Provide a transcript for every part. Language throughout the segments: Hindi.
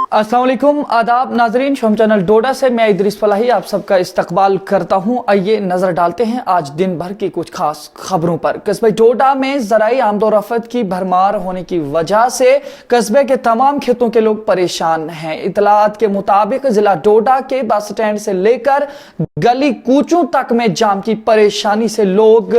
अस्सलाम वालेकुम, आदाब नाजरीन। शोम चैनल डोडा से मैं इदरीस फलाही आप सबका इस्तकबाल करता हूं। आइए नजर डालते हैं आज दिन भर की कुछ खास खबरों पर। कस्बे डोडा में ज़राई आमदोरफ्त की भरमार होने की वजह से कस्बे के तमाम खेतों के लोग परेशान हैं। इतलात के मुताबिक जिला डोडा के बस स्टैंड से लेकर गली कूचों तक में जाम की परेशानी से लोग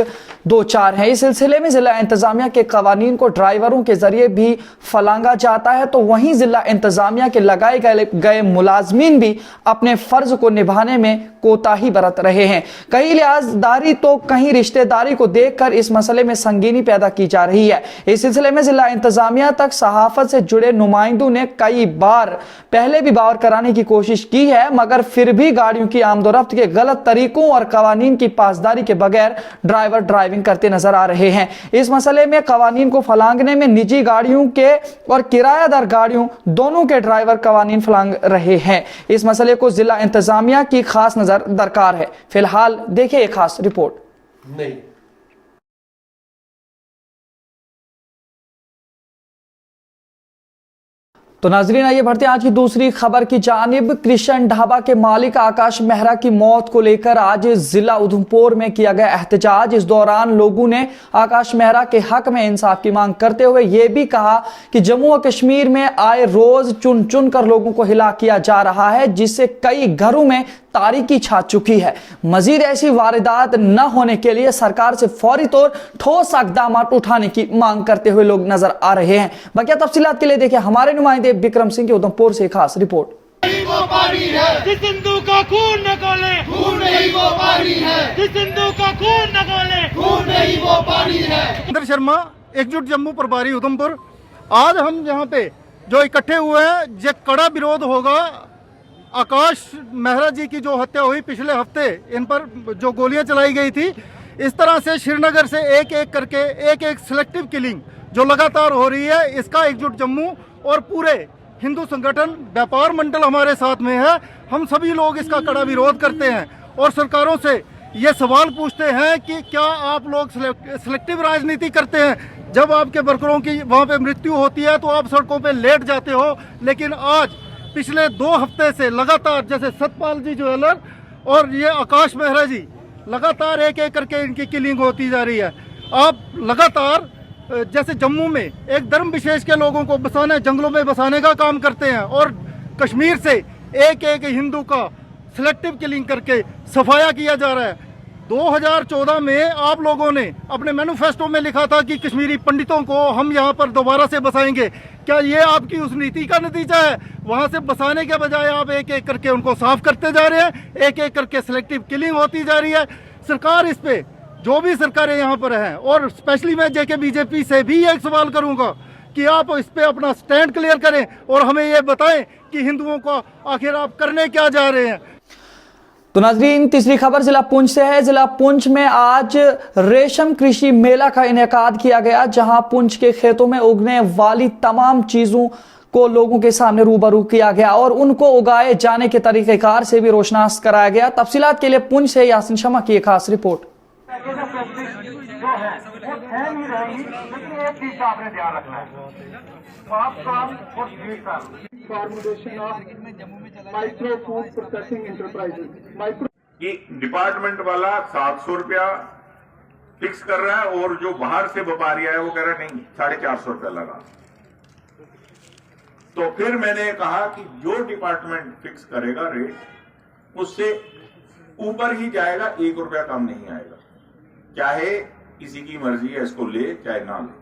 दो चार हैं। इस सिलसिले में जिला इंतजामिया के कवानीन को ड्राइवरों के जरिए भी फलांगा जाता है, तो वहीं जिला इंतजामिया के लगाए गए मुलाजमीन भी अपने फर्ज को निभाने में कोताही बरत रहे हैं। कहीं लिहाजदारी तो कहीं रिश्तेदारी को देखकर इस मसले में संगीनी पैदा की जा रही है। इस सिलसिले में जिला इंतजामिया तक सहाफत से जुड़े नुमाइंदों ने कई बार पहले भी बावर कराने की कोशिश की है, मगर फिर भी गाड़ियों की आमदोरफ्त के गलत तरीकों और कवानीन की पासदारी के बगैर ड्राइवर ड्राइविंग करते नजर आ रहे हैं। इस मसले में कवानीन को फलांगने में निजी गाड़ियों के और किरायादार गाड़ियों दोनों के ड्राइवर कवानीन फलांग रहे हैं। इस मसले को जिला इंतजामिया की खास नजर दरकार है। फिलहाल देखिए एक खास रिपोर्ट। नहीं तो नाजरीन, आइए बढ़ते हैं आज की दूसरी खबर की जानिब। कृष्ण ढाबा के मालिक आकाश मेहरा की मौत को लेकर आज जिला उधमपुर में किया गया एहतजाज। इस दौरान लोगों ने आकाश मेहरा के हक में इंसाफ की मांग करते हुए यह भी कहा कि जम्मू और कश्मीर में आए रोज चुन चुन कर लोगों को हिला किया जा रहा है, जिससे कई घरों में तारीकी छा चुकी है। मजीद ऐसी वारदात न होने के लिए सरकार से फौरी तौर ठोस इकदाम उठाने की मांग करते हुए लोग नजर आ रहे हैं। बाकी तफसीलात के लिए देखिए हमारे नुमाइंदे विक्रम सिंह की उधमपुर से खास रिपोर्ट। वो पानी है जिस हिंदू का खून न खोले, खून नहीं वो पानी है जिस हिंदू का खून न खोले, खून नहीं वो पानी है। इंद्र शर्मा, एकजुट जम्मू प्रभारी उधमपुर। आज हम यहाँ पे जो इकट्ठे हुए हैं, ये कड़ा विरोध होगा आकाश मेहरा जी की जो हत्या हुई पिछले हफ्ते, इन पर जो गोलियां चलाई गई थी, इस तरह से श्रीनगर से एक एक करके एक सिलेक्टिव किलिंग जो लगातार हो रही है, इसका एकजुट जम्मू और पूरे हिंदू संगठन व्यापार मंडल हमारे साथ में है। हम सभी लोग इसका कड़ा विरोध करते हैं और सरकारों से ये सवाल पूछते हैं कि क्या आप लोग सिलेक्टिव राजनीति करते हैं? जब आपके वर्करों की वहाँ पे मृत्यु होती है तो आप सड़कों पे लेट जाते हो, लेकिन आज पिछले 2 हफ्ते से लगातार जैसे सतपाल जी ज्वेलर और ये आकाश मेहरा जी लगातार एक एक करके इनकी किलिंग होती जा रही है। आप लगातार जैसे जम्मू में एक धर्म विशेष के लोगों को बसाने, जंगलों में बसाने का काम करते हैं और कश्मीर से एक एक हिंदू का सिलेक्टिव किलिंग करके सफाया किया जा रहा है। 2014 में आप लोगों ने अपने मैनिफेस्टो में लिखा था कि कश्मीरी पंडितों को हम यहाँ पर दोबारा से बसाएंगे। क्या ये आपकी उस नीति का नतीजा है? वहाँ से बसाने के बजाय आप एक एक करके उनको साफ करते जा रहे हैं, एक एक करके सिलेक्टिव किलिंग होती जा रही है। सरकार इस पे, जो भी सरकारें यहाँ पर हैं, और स्पेशली मैं जेके बीजेपी से भी एक सवाल करूँगा कि आप इस पे अपना स्टैंड क्लियर करें और हमें ये बताएं कि हिंदुओं को आखिर आप करने क्या जा रहे हैं। तो नाजरीन, तीसरी खबर जिला पुंछ से है। जिला पुंछ में आज रेशम कृषि मेला का इनेकाद किया गया, जहां पुंछ के खेतों में उगने वाली तमाम चीजों को लोगों के सामने रूबरू किया गया और उनको उगाए जाने के तरीकेकार से भी रोशनास कराया गया। तफसीलात के लिए पुंछ से यासिन शमा की एक खास रिपोर्ट। जो है वो है नहीं रहेगी, लेकिन एक चीज का आपने ध्यान रखना है, formulation of micro food processing enterprises. कि डिपार्टमेंट वाला 700 रुपया फिक्स कर रहा है और जो बाहर से व्यापारी है वो कह रहा है नहीं 450 रुपया लगा। तो फिर मैंने कहा कि जो डिपार्टमेंट फिक्स करेगा रेट उससे ऊपर ही जाएगा, 1 रुपया कम नहीं आएगा, चाहे किसी की मर्जी है इसको ले चाहे ना ले।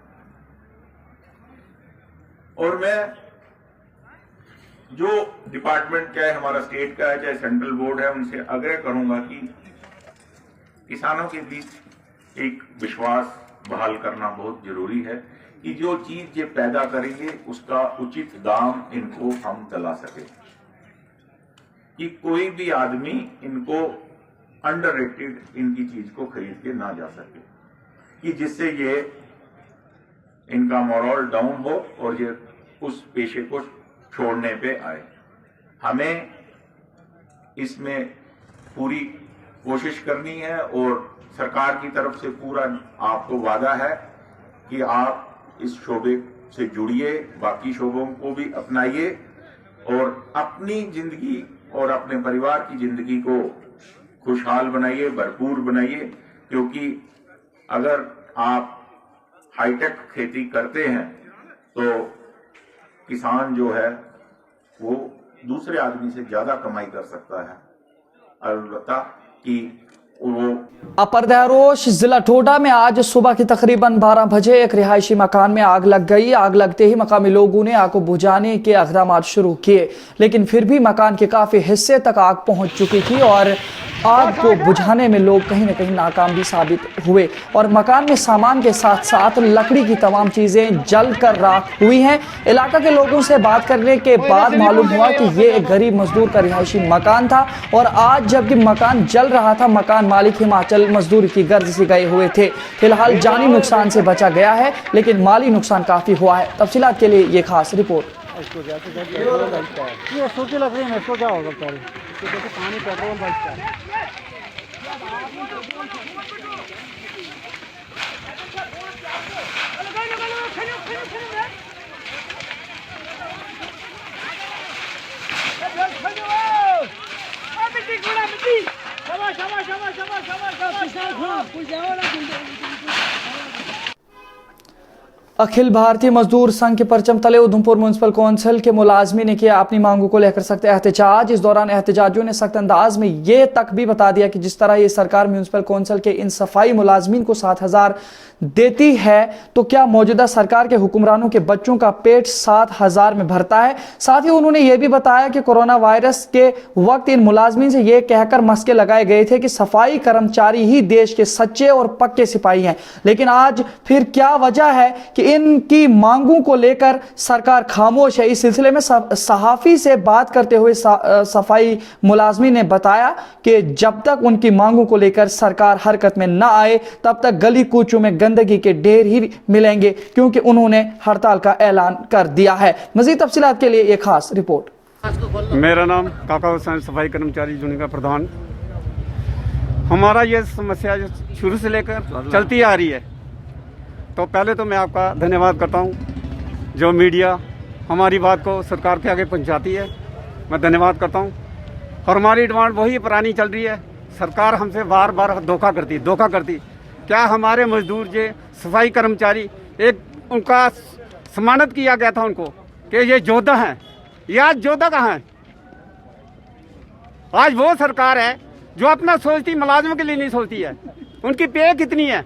और मैं जो डिपार्टमेंट चाहे हमारा स्टेट का है चाहे सेंट्रल बोर्ड है, उनसे आग्रह करूंगा कि किसानों के बीच एक विश्वास बहाल करना बहुत जरूरी है कि जो चीज ये पैदा करेंगे उसका उचित दाम इनको हम दिला सके, कि कोई भी आदमी इनको अंडररेटेड इनकी चीज को खरीद के ना जा सके, कि जिससे ये इनका मोरल डाउन हो और ये उस पेशे को छोड़ने पे आए। हमें इसमें पूरी कोशिश करनी है और सरकार की तरफ से पूरा आपको वादा है कि आप इस शोबे से जुड़िए, बाकी शोबों को भी अपनाइए और अपनी जिंदगी और अपने परिवार की जिंदगी को खुशहाल बनाइए, भरपूर बनाइए। क्योंकि अगर आप हाईटेक खेती करते हैं तो किसान जो है वो दूसरे आदमी से ज्यादा कमाई कर सकता है। अलबत्ता कि वो अपर दहरोश जिला डोडा में आज सुबह की तकरीबन 12 बजे एक रिहायशी मकान में आग लग गई। आग लगते ही मकामी लोगों ने आग को बुझाने के इक़दाम शुरू किए, लेकिन फिर भी मकान के काफी हिस्से तक आग पहुंच चुकी थी और आग को बुझाने में लोग कहीं न कहीं नाकाम भी साबित हुए और मकान में सामान के साथ साथ लकड़ी की तमाम चीजें जलकर राख हुई हैं। इलाका के लोगों से बात करने के बाद मालूम हुआ कि ये एक गरीब मजदूर का रिहायशी मकान था और आज जबकि मकान जल रहा था, मकान मालिक हिमाचल मजदूरी की गर्ज से गए हुए थे। फिलहाल जानी नुकसान से बचा गया है, लेकिन माली नुकसान काफी हुआ है। तफसीलात के लिए ये खास रिपोर्ट। अखिल भारतीय मजदूर संघ के परचम तले उधमपुर म्युनिसिपल कौंसिल के मुलाजमीन ने किया अपनी मांगों को लेकर सख्त एहतजाज। इस दौरान एहतजाजियों ने सख्त अंदाज में ये तक भी बता दिया कि जिस तरह ये सरकार म्युनिसिपल कौंसिल के इन सफाई मुलाजमीन को 7,000 देती है तो क्या मौजूदा सरकार के हुक्मरानों के बच्चों का पेट 7,000 में भरता है। साथ ही उन्होंने ये भी बताया कि कोरोना वायरस के वक्त इन मुलाजमीन से ये कहकर मस्के लगाए गए थे कि सफाई कर्मचारी ही देश के सच्चे और पक्के सिपाही हैं, लेकिन आज फिर क्या वजह है कि इनकी मांगों को लेकर सरकार खामोश है। इस सिलसिले में सहाफी से बात करते हुए सफाई मुलाजमी ने बताया कि जब तक उनकी मांगों को लेकर सरकार हरकत में न आए तब तक गली कूचों में गंदगी के ढेर ही मिलेंगे, क्योंकि उन्होंने हड़ताल का ऐलान कर दिया है। मजीद तफसीलात के लिए एक खास रिपोर्ट। मेरा नाम काका हुसैन, सफाई कर्मचारी यूनियन का प्रधान। हमारा ये समस्या शुरू से लेकर चलती आ रही है। तो पहले तो मैं आपका धन्यवाद करता हूँ जो मीडिया हमारी बात को सरकार के आगे पहुँचाती है, मैं धन्यवाद करता हूँ। और हमारी डिमांड वही पुरानी चल रही है। सरकार हमसे बार बार धोखा करती। क्या हमारे मजदूर जो सफाई कर्मचारी, एक उनका सम्मानित किया गया था उनको कि ये योद्धा हैं, ये आज योद्धा कहाँ हैं। आज वो सरकार है जो अपना सोचती, मुलाजिमों के लिए नहीं सोचती है। उनकी पे कितनी है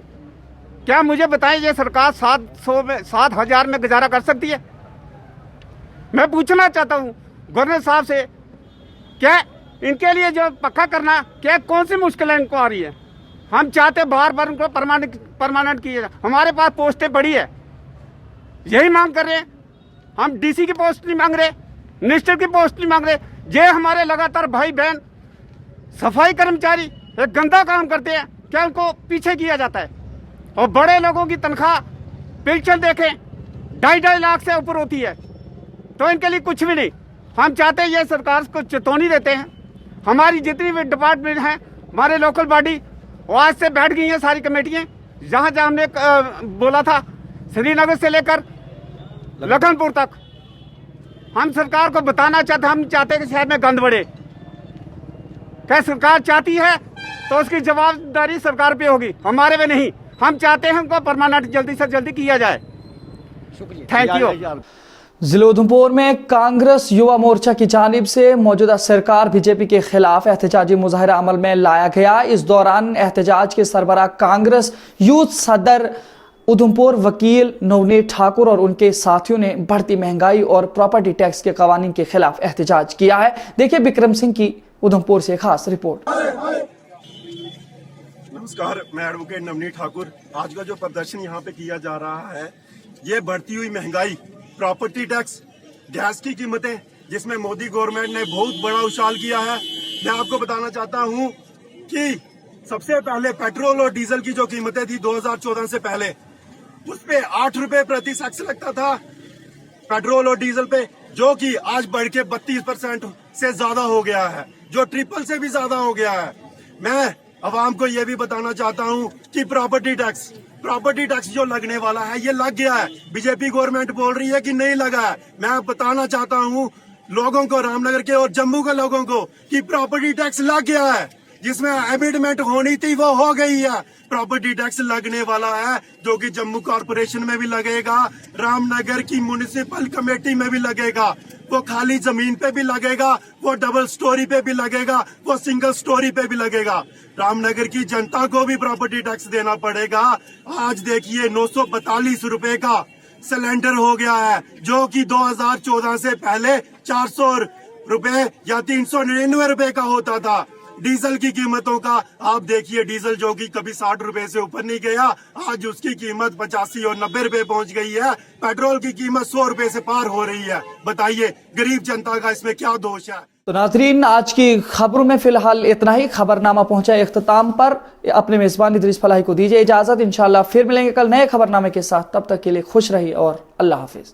क्या मुझे बताएं। ये सरकार 7,000 में गुजारा कर सकती है। मैं पूछना चाहता हूँ गवर्नर साहब से, क्या इनके लिए जो पक्का करना, क्या कौन सी मुश्किलें इनको आ रही है। हम चाहते बार बार उनको परमानेंट किए। हमारे पास पोस्टें बड़ी है, यही मांग कर रहे हैं। हम डीसी की पोस्ट नहीं मांग रहे, मिनिस्टर की पोस्ट नहीं मांग रहे। ये हमारे लगातार भाई बहन सफाई कर्मचारी एक गंदा काम करते हैं, क्या उनको पीछे किया जाता है। और बड़े लोगों की तनख्वाह पेंशन देखें 2.5 लाख से ऊपर होती है, तो इनके लिए कुछ भी नहीं। हम चाहते हैं ये सरकार को चेतावनी देते हैं। हमारी जितनी भी डिपार्टमेंट हैं, हमारे लोकल बॉडी, वो आज से बैठ गई हैं सारी कमेटियाँ। जहाँ हमने बोला था श्रीनगर से लेकर लखनपुर तक, हम सरकार को बताना चाहते, हम चाहते हैं कि शहर में गंद बढ़े। क्या सरकार चाहती है तो उसकी जवाबदारी सरकार पे होगी, हमारे पे नहीं। हम चाहते हैं उनको परमानेंट जल्दी से जल्दी किया जाए। Thank you. जिले उधमपुर में कांग्रेस युवा मोर्चा की जानिब से मौजूदा सरकार बीजेपी के खिलाफ एहतजाजी मुजाहरा अमल में लाया गया। इस दौरान एहतजाज के सरबराह कांग्रेस यूथ सदर उधमपुर वकील नवनीत ठाकुर और उनके साथियों ने बढ़ती महंगाई और प्रॉपर्टी टैक्स के कवानीन के खिलाफ एहतजाज किया है। देखिए बिक्रम सिंह की उधमपुर से खास रिपोर्ट। नमस्कार, मैं एडवोकेट नवनीत ठाकुर। आज का जो प्रदर्शन यहाँ पे किया जा रहा है, ये बढ़ती हुई महंगाई, प्रॉपर्टी टैक्स, गैस की कीमतें, जिसमें मोदी गवर्नमेंट ने बहुत बड़ा उछाल किया है। मैं आपको बताना चाहता हूँ कि सबसे पहले पेट्रोल और डीजल की जो कीमतें थी 2014 से पहले, उस पे 8 रुपए प्रति सेक्स लगता था पेट्रोल और डीजल पे, जो कि आज बढ़ के 32% से ज्यादा हो गया है, जो ट्रिपल से भी ज्यादा हो गया है। मैं अवाम को यह भी बताना चाहता हूँ कि प्रॉपर्टी टैक्स प्रॉपर्टी टैक्स जो लगने वाला है ये लग गया है। बीजेपी गवर्नमेंट बोल रही है कि नहीं लगा है। मैं बताना चाहता हूँ लोगों को, रामनगर के और जम्मू के लोगों को, कि प्रॉपर्टी टैक्स लग गया है। जिसमें एमिटमेंट होनी थी वो हो गई है। प्रॉपर्टी टैक्स लगने वाला है, जो कि जम्मू कॉर्पोरेशन में भी लगेगा, रामनगर की म्युनिसिपल कमेटी में भी लगेगा, वो खाली जमीन पे भी लगेगा, वो डबल स्टोरी पे भी लगेगा, वो सिंगल स्टोरी पे भी लगेगा। रामनगर की जनता को भी प्रॉपर्टी टैक्स देना पड़ेगा। आज देखिए 942 रुपए का सिलेंडर हो गया है, जो कि 2014 से पहले 400 रुपए या 399 रुपए का होता था। डीजल की कीमतों का आप देखिए, डीजल जो कि कभी 60 रुपए से ऊपर नहीं गया, आज उसकी कीमत 85 और 90 रुपए पहुंच गई है। पेट्रोल की कीमत 100 रुपए से पार हो रही है। बताइए गरीब जनता का इसमें क्या दोष है? तो नाज़रीन, आज की खबरों में फिलहाल इतना ही। खबरनामा पहुंचा इख्तिताम पर। अपने मेजबान इदरीस फलाही को दीजिए इजाजत। इंशाल्लाह फिर मिलेंगे कल नए खबरनामे के साथ। तब तक के लिए खुश रहिए और अल्लाह हाफिज।